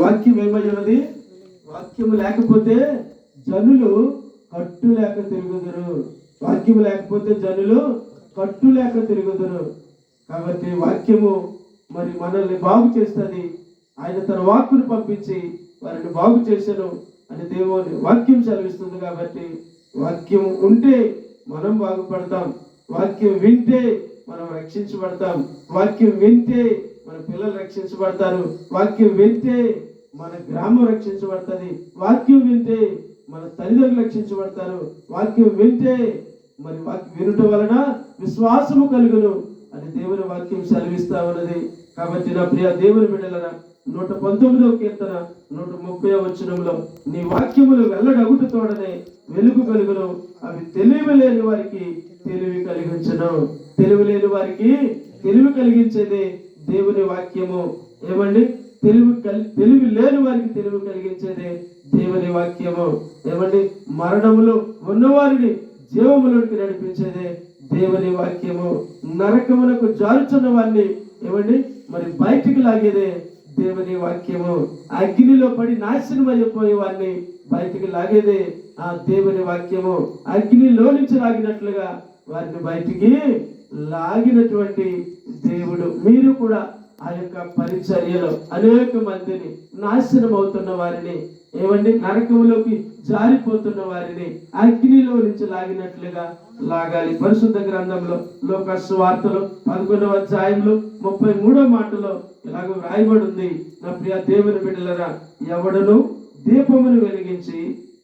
వాక్యం ఏమై ఉన్నది? వాక్యము లేకపోతే జనులు కట్టు లేక తిరుగుదురు. వాక్యము లేకపోతే జనులు కట్టు లేక తిరుగుదురు. కాబట్టి వాక్యము మరి మనల్ని బాగు చేస్తుంది. ఆయన తన వాక్కును పంపించి వారిని బాగు చేశాను అని దేవుని వాక్యం సెలవిస్తుంది. కాబట్టి వాక్యం ఉంటే మనం బాగుపడతాం. వాక్యం వింటే మనం రక్షించబడతాం. వాక్యం వింటే మన పిల్లలు రక్షించబడతారు. వాక్యం వింటే మన గ్రామం రక్షించబడుతుంది. వాక్యం వింటే మన తల్లిదండ్రులు రక్షించబడతారు. వాక్యం వింటే మరి వాక్యం వినటం వలన విశ్వాసము కలుగును అని దేవుని వాక్యం సెలవిస్తా ఉన్నది. కాబట్టి నా ప్రియ దేవుని బిడ్డలారా, 119వ కీర్తన 130వ వచనంలో నీ వాక్యములు వెల్లడగుట తోడనే వెలుగు కలుగును, అవి తెలివి లేని వారికి తెలివి కలిగించును. తెలివి లేని వారికి తెలివి కలిగించేది దేవుని వాక్యము. ఏమండి? తెలివి లేని వారికి తెలివి కలిగించేది దేవుని వాక్యము. ఏమండి? మరణములో ఉన్నవారిని జీవములోకి నడిపించేదే దేవుని వాక్యము. నరకమునకు జారుచున్న వారిని ఏమండి మరి బయటికి లాగేదే దేవుని వాక్యము. అగ్నిలో పడి నాశనం అయిపోయే వారిని బయటికి లాగేదే ఆ దేవుని వాక్యము. అగ్నిలో నుంచి లాగినట్లుగా వారిని బయటికి లాగినటువంటి దేవుడు. మీరు కూడా ఆ యొక్క పరిచర్యలో అనేక మందిని, నాశనం అవుతున్న వారిని, ఏమండి నరకంలోకి జారిపోతున్న వారిని అగ్నిలో నుంచి లాగినట్లుగా లాగాలి. పరిశుద్ధ గ్రంథంలో లోక సువార్తలో 11వ అధ్యాయంలో 33వ మాటలో ఇలాగ వ్రాయబడి ఉంది. నా ప్రియ దేవుని బిడ్డలారా, ఎవడను దీపమును వెలిగించి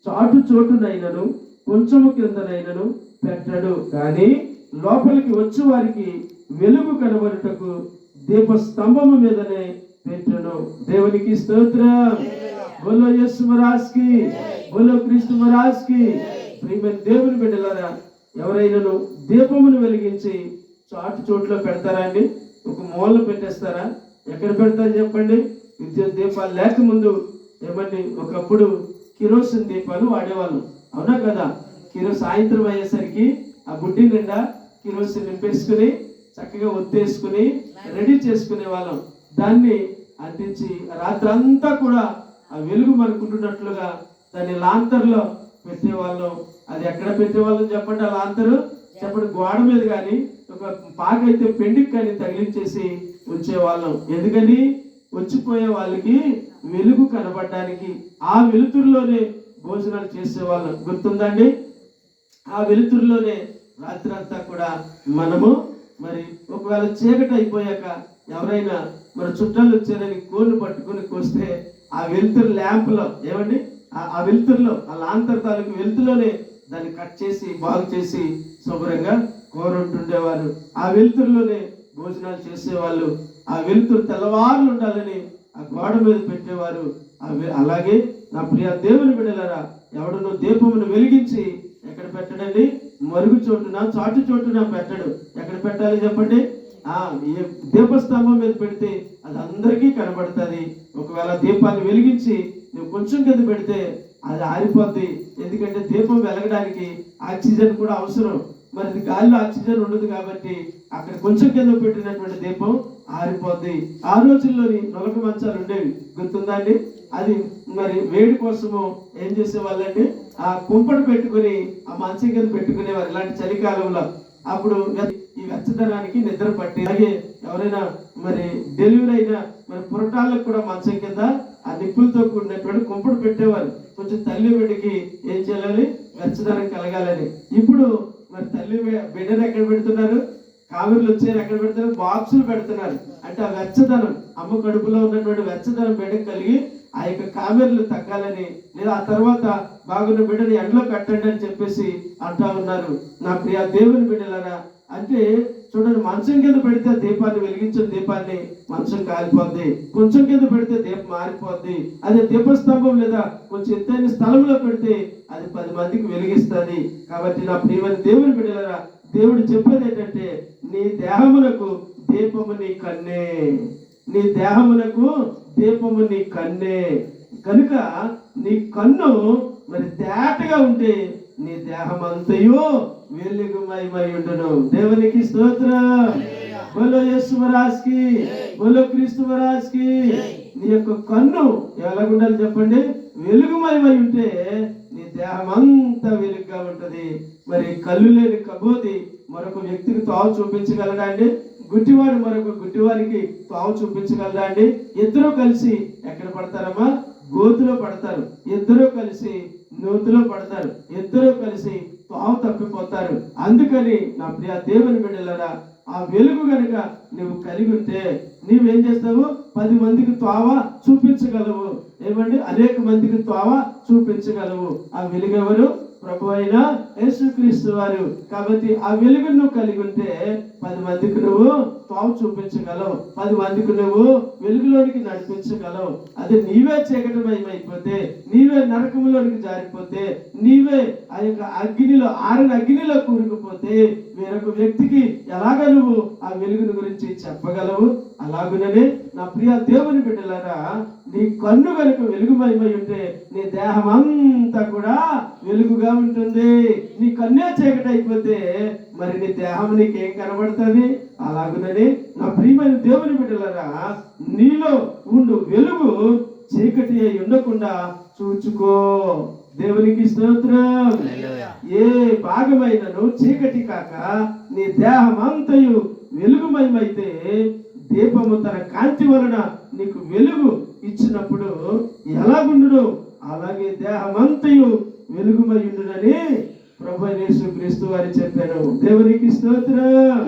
చాటు చోటునైనను కొంచెము కిందనైనను పెట్టడు, కానీ లోపలికి వచ్చి వారికి వెలుగు కనబడుటకు దీప స్తంభము మీదనే పెట్టును. దేవునికి స్తోత్రం. బోలో యేసు మహారాజ్ కి, బోలో క్రీస్తు మహారాజ్ కి. ప్రియమైన దేవుని బిడ్డలారా, ఎవరైనాను దీపమును వెలిగించి చాటు చోట్లో పెడతారా అండి? ఒక మూలలో పెట్టేస్తారా? ఎక్కడ పెడతారు చెప్పండి? విద్యుత్ దీపాలు లేకముందు ఏమండి ఒకప్పుడు కిరోసిన్ దీపాలు వాడేవాళ్ళం, అవునా కదా? సాయంత్రం అయ్యేసరికి ఆ బుడ్డి నిండా కిరోసిన్ నింపేసుకుని చక్కగా ఒత్తేసుకుని రెడీ చేసుకునే వాళ్ళం. దాన్ని అంటించి రాత్రంతా కూడా ఆ వెలుగు మనకుంటున్నట్లుగా దాన్ని లాంతర్లో పెట్టేవాళ్ళం. అది ఎక్కడ పెట్టేవాళ్ళం చెప్పండి? ఆ లాంతరు చెప్పండి, గోడ మీద కానీ ఒక పాకైతే పెండికి కానీ తగిలించేసి ఉంచేవాళ్ళం. ఎందుకని? వచ్చిపోయే వాళ్ళకి వెలుగు కనబడడానికి. ఆ వెలుతురులోనే భోజనాలు చేసేవాళ్ళం. గుర్తుందండి? ఆ వెలుతురులోనే రాత్రి అంతా కూడా మనము మరి ఒకవేళ చీకటి అయిపోయాక ఎవరైనా మన చుట్టాలు వచ్చారని కోళ్ళు పట్టుకుని కోస్తే ఆ వెలుతురు ల్యాంప్లో ఏమండి ఆ వెలుతురులో ఆ లాంతర్ తాలూకు వెలుతురులోనే దాన్ని కట్ చేసి బాగు చేసి శుభ్రంగా కూర ఉంటుండేవారు. ఆ వెలుతురులోనే భోజనాలు చేసేవాళ్ళు. ఆ వెలుతురు తెల్లవారులు ఉండాలని ఆ గోడ మీద పెట్టేవారు. అలాగే నా ప్రియ దేవుని బిడ్డలారా, ఎవడను దీపమును వెలిగించి ఎక్కడ పెట్టడండి? మరుగు చోటున, చాటు చోటున పెట్టడు. ఎక్కడ పెట్టాలి చెప్పండి? దీపస్తంభం మీద పెడితే అది అందరికీ కనబడుతుంది. ఒకవేళ దీపాన్ని వెలిగించి నువ్వు కొంచెం కింద పెడితే అది ఆరిపోద్ది. ఎందుకంటే దీపం వెలగడానికి ఆక్సిజన్ కూడా అవసరం. మరి గాలిలో ఆక్సిజన్ ఉండదు కాబట్టి అక్కడ కొంచెం కింద పెట్టినటువంటి దీపం ఆరిపోద్ది. ఆ రోజుల్లోని నొలక మంచాలు ఉండేవి, గుర్తుందా అండి? అది మరి వేడి కోసము ఏం చేసేవాళ్ళండి? ఆ కుంపటి పెట్టుకుని ఆ మంచం కింద పెట్టుకునేవారు ఇలాంటి చలికాలంలో. అప్పుడు ఈ వెచ్చదనానికి నిద్ర పట్టి, అలాగే ఎవరైనా మరి డెలివరీ అయినా మరి పురటాలకు కూడా మంచం కింద ఆ నిప్పులతో కూడినటువంటి కుంపటి పెట్టేవారు. కొంచెం తల్లి బిడ్డకి ఏం చేయాలి? వెచ్చదనం కలగాలని. ఇప్పుడు మరి తల్లి బిడ్డను ఎక్కడ పెడుతున్నారు? కావిర్లు వచ్చారు ఎక్కడ పెడుతున్నారు? బాక్సులు పెడుతున్నారు. అంటే ఆ వెచ్చదనం, అమ్మ కడుపులో ఉన్నటువంటి వెచ్చదనం బిడ్డకు కలిగి ఆ యొక్క కామెర్లు తగ్గాలని, లేదా ఆ తర్వాత బాగున్న బిడ్డని ఎండలో కట్టండి అని చెప్పేసి అంటా ఉన్నారు. నా ప్రియ దేవుని బిడ్డలారా, అంటే చూడండి, మంచం కింద పెడితే దీపాన్ని వెలిగించిన దీపాన్ని మంచం కాలిపోద్ది. కొంచెం కింద పెడితే దీపం మారిపోద్ది. అదే దీపస్తంభం లేదా కొంచెం ఎత్తైన స్థలంలో పెడితే అది 10 మందికి వెలిగిస్తుంది. కాబట్టి నా ప్రియమైన దేవుని బిడ్డలారా, దేవుడు చెప్పేది ఏంటంటే, నీ దేహమునకు దీపము నీ కన్నే, నీ దేహమునకు దీపము నీ కన్నే. కనుక నీ కన్ను మరి తేటగా ఉంటే నీ దేహం అంతయు వెలుగుమయమై ఉండును. దేవునికి స్తోత్రం. బోలో యేసు మహారాజ్ కి, బోలో క్రీస్తు మహారాజ్ కి. నీ యొక్క కన్ను ఎలాగుండాలి చెప్పండి? వెలుగుమయమై ఉంటే నీ దేహం అంతా వెలుగుగా ఉంటది. మరి కళ్ళు లేని కబోది మరొక వ్యక్తికి తావు చూపించగలడా అండి? గుడ్డివాడు మరొక గుడ్డివారికి తావు చూపించగలరా అండి? ఇద్దరూ కలిసి ఎక్కడ పడతారమ్మా? గోతులో పడతారు. ఇద్దరూ కలిసి నూతిలో పడతారు. ఇద్దరూ కలిసి తావు తప్పిపోతారు. అందుకని నా ప్రియ దేవుని బిడ్డలారా, ఆ వెలుగు గనుక నువ్వు కలిగి ఉంటే నీవేం చేస్తావు? 10 మందికి త్రోవ చూపించగలవు. ఏమండి? అనేక మందికి త్రోవ చూపించగలవు. ఆ వెలుగు ఎవరు? ప్రభు అయిన యేసుక్రీస్తు వారు. కాబట్టి ఆ వెలుగును నువ్వు కలిగి ఉంటే 10 మందికి నువ్వు త్రోవ చూపించగలవు. 10 మందికి నువ్వు వెలుగులోనికి నడిపించగలవు. అది నీవే చీకటమయమైపోతే, నీవే నరకంలోనికి జారిపోతే, నీవే ఆ యొక్క అగ్నిలో ఆరిన అగ్నిలో కూరుకుపోతే వేరొక వ్యక్తికి ఎలాగ నువ్వు ఆ వెలుగుని గురించి చెప్పగలవు? అలాగుననే నా ప్రియ దేవుని బిడ్డలారా, నీ కన్ను కనుక వెలుగుమయమై ఉంటే నీ దేహం అంతా కూడా వెలుగుగా ఉంటుంది. నీ కన్నే చీకటి అయిపోతే మరి నీ దేహం నీకేం కనబడుతుంది? అలాగునని నా ప్రియమైన దేవుని బిడ్డలారా, నీలో ఉండు వెలుగు చీకటి అయి ఉండకుండా చూచుకో. దేవునికి స్తోత్రం. ఏ భాగమైనను చీకటి కాక నీ దేహం అంతయు వెలుగుమయమైతే దీపము తన కాంతి వలన నీకు వెలుగు ఇచ్చినప్పుడు ఎలాగుండును అలాగే దేహమంతయు వెలుగుమయుండునని ప్రభు యేసుక్రీస్తు వారు చెప్పారు. దేవునికి స్తోత్రం.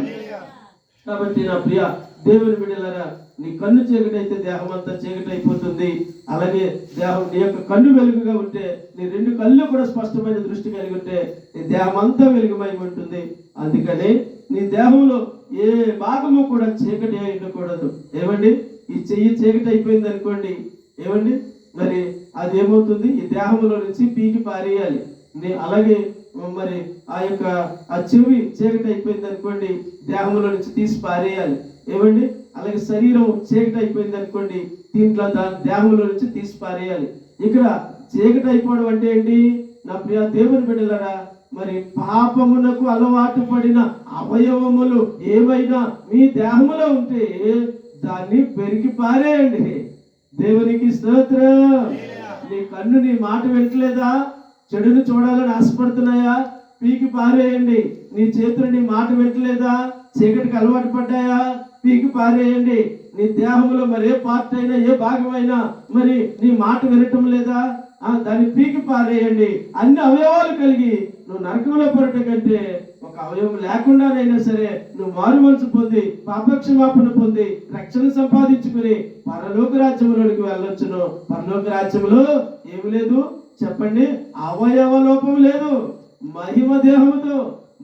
కాబట్టి నా ప్రియ దేవుని బిడ్డలారా, నీ కన్ను చీకటి అయితే దేహం అంతా చీకటి అయిపోతుంది. అలాగే దేహం నీ యొక్క కన్ను వెలుగుగా ఉంటే, నీ 2 కళ్ళు కూడా స్పష్టమైన దృష్టి కలిగి ఉంటే నీ దేహం అంతా వెలుగుమై ఉంటుంది. అందుకని నీ దేహంలో ఏ భాగము కూడా చీకటి అయి ఉండకూడదు. ఏమండి? ఈ చెయ్యి చీకటి అయిపోయింది అనుకోండి, ఏమండి మరి అది ఏమవుతుంది? ఈ దేహంలో నుంచి పీకి పారేయాలి. అలాగే మరి ఆ చెవి చీకటి అయిపోయింది అనుకోండి, దేహంలో నుంచి తీసి పారేయాలి. ఏమండి? అలాగే శరీరం చీకటి అయిపోయింది అనుకోండి, దీంట్లో దేహంలో నుంచి తీసి పారేయాలి. ఇక్కడ చీకటి అయిపోవడం అంటే ఏంటి? నా ప్రియ దేవుని బిడ్డలారా, మరి పాపమునకు అలవాటు పడిన అవయవములు ఏమైనా మీ దేహంలో ఉంటే దాన్ని పెరిగి పారేయండి. దేవునికి స్తోత్రం. నీ కన్ను నీ మాట వింటలేదా? చెడును చూడాలని ఆశపడుతున్నాయా? పీకి పారేయండి. నీ చేతులు నీ మాట వింటలేదా? చీకటికి అలవాటు పడ్డాయా? పీకి పారేయండి. నీ దేహంలో మరి ఏ పార్ట్ అయినా ఏ భాగమైనా మరి నీ మాట వినటం లేదా? దాన్ని పీకి పారేయండి. అన్ని అవయవాలు కలిగి నువ్వు నరకంలో పడట కంటే ఒక అవయవం లేకుండానైనా సరే నువ్వు మారు మనసు పొంది పాపక్షమాపణ పొంది రక్షణ సంపాదించుకుని పరలోక రాజ్యంలోనికి వెళ్ళొచ్చును. పరలోక రాజ్యంలో ఏమి లేదు చెప్పండి? అవయవ లోపం లేదు. మహిమ దేహముతో,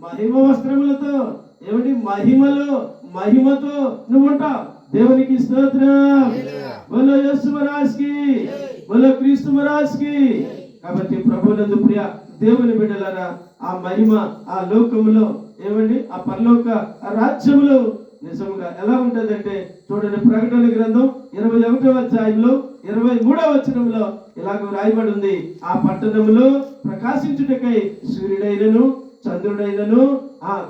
మహిమ వస్త్రములతో, ఏమిటి మహిమతో నువ్వు ఉంటావు. దేవునికి స్తోత్రం. బోలో యేసు మహారాజ్ కి, బోలో క్రీస్తు మహారాజ్ కి. కాబట్టి ప్రభువునందు ప్రియ దేవుని బిడ్డలారా, ఆ మహిమ ఆ లోకములో, ఏమండి ఆ పరలోక రాజ్యములో నిజంగా ఎలా ఉంటుందంటే చూడండి, ప్రకటన గ్రంథం 21వ అధ్యాయంలో 23వ వచనంలో ఇలాగ రాయబడి ఉంది. ఆ పట్టణములో ప్రకాశించుటకై సూర్యుడైనను చంద్రుడైనను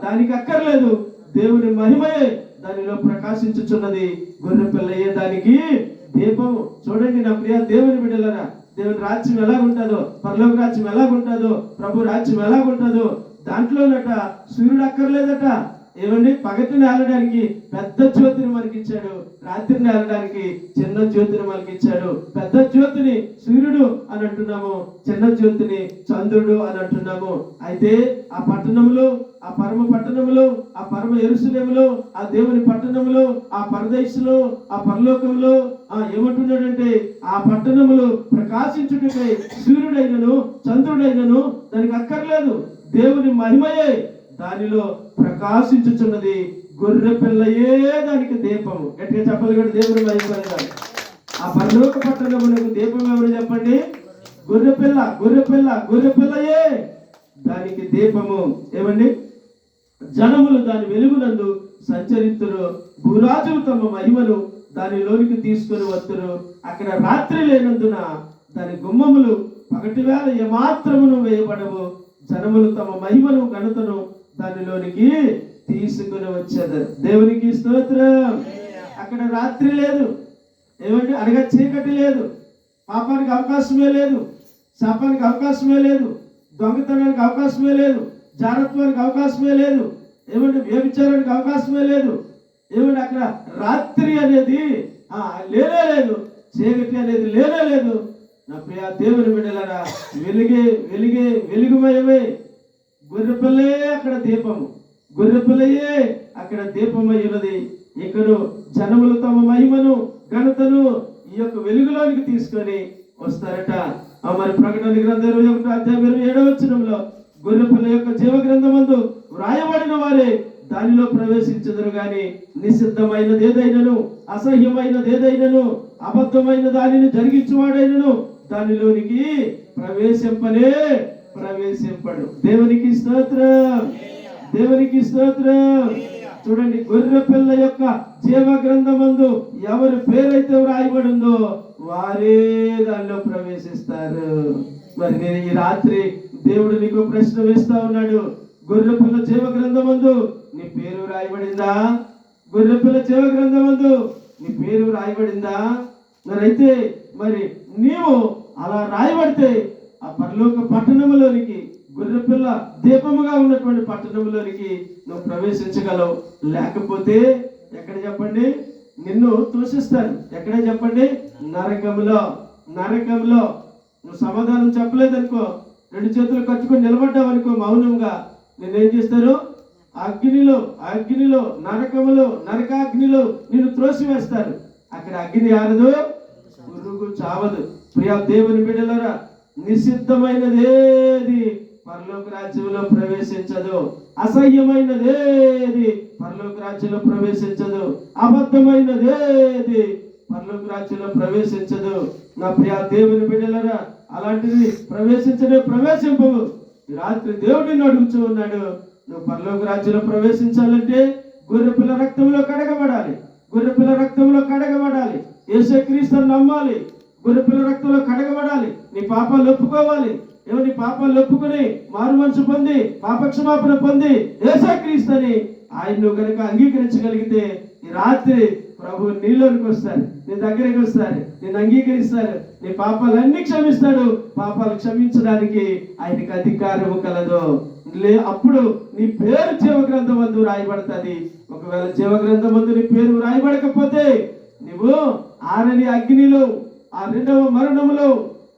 దానికి అక్కర్లేదు, దేవుని మహిమయే దానిలో ప్రకాశించుచున్నది. గొర్రె పిల్లయే దానికి దీపము. చూడండి నా ప్రియ దేవుని బిడ్డలారా, దేవుని రాజ్యం ఎలాగుంటుందో, పరలోక రాజ్యం ఎలాగుంటుందో, ప్రభు రాజ్యం ఎలాగుంటుందో దాంట్లోనట సూర్యుడు అక్కర్లేదట. ఏమండి? పగటిని ఆలడానికి పెద్ద జ్యోతిని మనకిచ్చాడు, రాత్రిని ఆలడానికి చిన్న జ్యోతిని మనకిచ్చాడు. పెద్ద జ్యోతిని సూర్యుడు అని అంటున్నాము, చిన్న జ్యోతిని చంద్రుడు అని అంటున్నాము. అయితే ఆ పట్టణంలో, ఆ పరమ పట్టణంలో, ఆ పరమ యెరూషలేములో, ఆ దేవుని పట్టణంలో, ఆ పరదేశంలో, ఆ పరలోకంలో ఏమంటున్నాడంటే ఆ పట్టణములు ప్రకాశించుటకై సూర్యుడైనను చంద్రుడైనను దానికి అక్కర్లేదు, దేవుని మహిమయే దానిలో ప్రకాశించుచున్నది. గొర్రె పిల్లయే దానికి దీపము. గట్టిగా చెప్పాలి కూడా, దేవుని మహిమ. ఆ పరలోక పట్టణమునకు దీపం ఎవరు చెప్పండి? గొర్రె పిల్లయే దానికి దీపము. ఏమండి? జనములు దాని వెలుగునందు సంచరిస్తురు, భూరాజులు తమ మహిమను దానిలోనికి తీసుకొని వస్తురు. అక్కడ రాత్రి లేనందున దాని గుమ్మములు పగటి వేళ ఏమాత్రమును వేయబడవు. జనములు తమ మహిమను ఘనతను దానిలోనికి తీసుకుని వచ్చేది. దేవునికి స్తోత్రం. అక్కడ రాత్రి లేదు, ఏమంటే అనగా చీకటి లేదు, పాపానికి అవకాశమే లేదు, శాపానికి అవకాశమే లేదు, దొంగతనానికి అవకాశమే లేదు, జారత్వానికి అవకాశమే లేదు, ఏమంటే వ్యభిచారానికి అవకాశమే లేదు, ఏమంటే అక్కడ రాత్రి అనేది లేనే లేదు, చీకటి అనేది లేనే లేదు. నా ప్రియ దేవుని బిడ్డలారా, వెలుగుమయమే. గొర్రెపిల్లయే అక్కడ దీపము, గొర్రెపిల్లయే అక్కడ దీపమై ఉన్నది. ఇక్కడ జనములు తమ మహిమను ఘనతను ఈ యొక్క వెలుగులోనికి తీసుకొని వస్తారట. మరి ప్రకటన గ్రంథం 21:27 గొర్రెపిల్ల యొక్క జీవ గ్రంథమందు వ్రాయబడిన వారే దానిలో ప్రవేశించదురు గాని నిషిద్ధమైనది ఏదైనను, అసహ్యమైనది ఏదైనను, అబద్ధమైన దానిని జరిగించువాడైనను దానిలోనికి ప్రవేశింపడు. దేవునికి స్తోత్రం, దేవునికి స్తోత్రం. చూడండి, గొర్రె పిల్ల యొక్క జీవ గ్రంథమందు ఎవరి పేరైతే వ్రాయబడిందో వారే దానిలో ప్రవేశిస్తారు. మరి నేను ఈ రాత్రి దేవుడు నీకు ప్రశ్న వేస్తా ఉన్నాడు. గొర్రె పిల్ల జీవ గ్రంథమందు నీ పేరు రాయబడిందా? గొర్రె పిల్ల జీవ గ్రంథమందు నీ పేరు రాయబడిందా? మరైతే మరి నీవు అలా రాయబడితే ఆ పరలోక పట్టణంలోనికి, గొర్రెపిల్ల దీపముగా ఉన్నటువంటి పట్టణంలోనికి నువ్వు ప్రవేశించగలవు. లేకపోతే ఎక్కడ చెప్పండి? నిన్ను తోసిస్తారు. ఎక్కడ చెప్పండి? నరకంలో. నువ్వు సమాధానం చెప్పలేదనుకో, 2 చేతులు కట్టుకొని నిలబడ్డావనుకో మౌనంగా, నిన్నేం చేస్తారు? అగ్నిలో నరకాగ్నిలో నిన్ను త్రోసివేస్తారు. అక్కడ అగ్ని ఆరదు, పురుగు చావదు. ప్రియ దేవుని బిడ్డలారా, నిషిద్ధమైనదేది పరలోక రాజ్యంలో ప్రవేశించదు, అసహ్యమైనదేది పరలోక రాజ్యంలో ప్రవేశించదు, అబద్ధమైనదేది పరలోక రాజ్యంలో ప్రవేశించదు. నా ప్రియ దేవుని బిడ్డలారా, అలాంటిది ప్రవేశింపవు. ఈ రాత్రి దేవుడు నిన్ను అడుగుతూ ఉన్నాడు, నువ్వు పరలోక రాజ్యంలో ప్రవేశించాలంటే గొర్రెపిల్ల రక్తంలో కడగబడాలి. యేసుక్రీస్తుని నమ్మాలి. గొర్రెపిల్ల రక్తంలో కడగబడాలి. నీ పాపాలు ఒప్పుకోవాలి. నీ పాపాలు ఒప్పుకొని మారు మనసు పొంది పాపక్షమాపణ పొంది యేసుక్రీస్తుని ఆయన నువ్వు కనుక అంగీకరించగలిగితే ఈ రాత్రి ప్రభు నీలోనికి వస్తారు, నీ దగ్గరికి వస్తారు, నేను అంగీకరిస్తారు, నీ పాపాలన్నీ క్షమిస్తాడు. పాపాలు క్షమించడానికి ఆయనకి అధికారము కలదు. అప్పుడు నీ పేరు జీవ గ్రంథమందు రాయబడుతుంది. ఒకవేళ జీవ గ్రంథమందు నీ పేరు రాయబడకపోతే నువ్వు ఆరని అగ్నిలో, ఆ 2వ మరణములో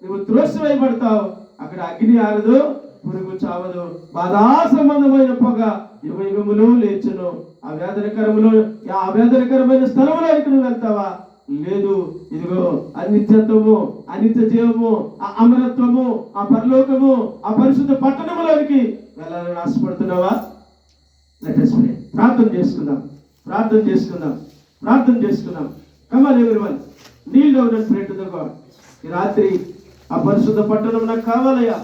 నువ్వు త్రోసివేయబడతావు. అక్కడ అగ్ని ఆరదు, పురుగు చావదు, బాధా సంబంధమైన పొగ యుగములు లేచును. ఆ వేదనకరమైన స్థలంలోనికి నువ్వు వెళ్తావా? లేదు. ఇదిగో అనిత్యత్వము, అనిత్య జీవము, ఆ అమరత్వము, ఆ పరలోకము, ఆ పరిశుద్ధ పట్టణంలోనికి వెళ్ళాలని ఆశపడుతున్నావా? Let us pray. ప్రార్థన చేసుకుందాం. Come on everyone, kneel down and pray to the God. ఈ రాత్రి ఆ పరిశుద్ధ పట్టణం నాకు కావాలయ్యా.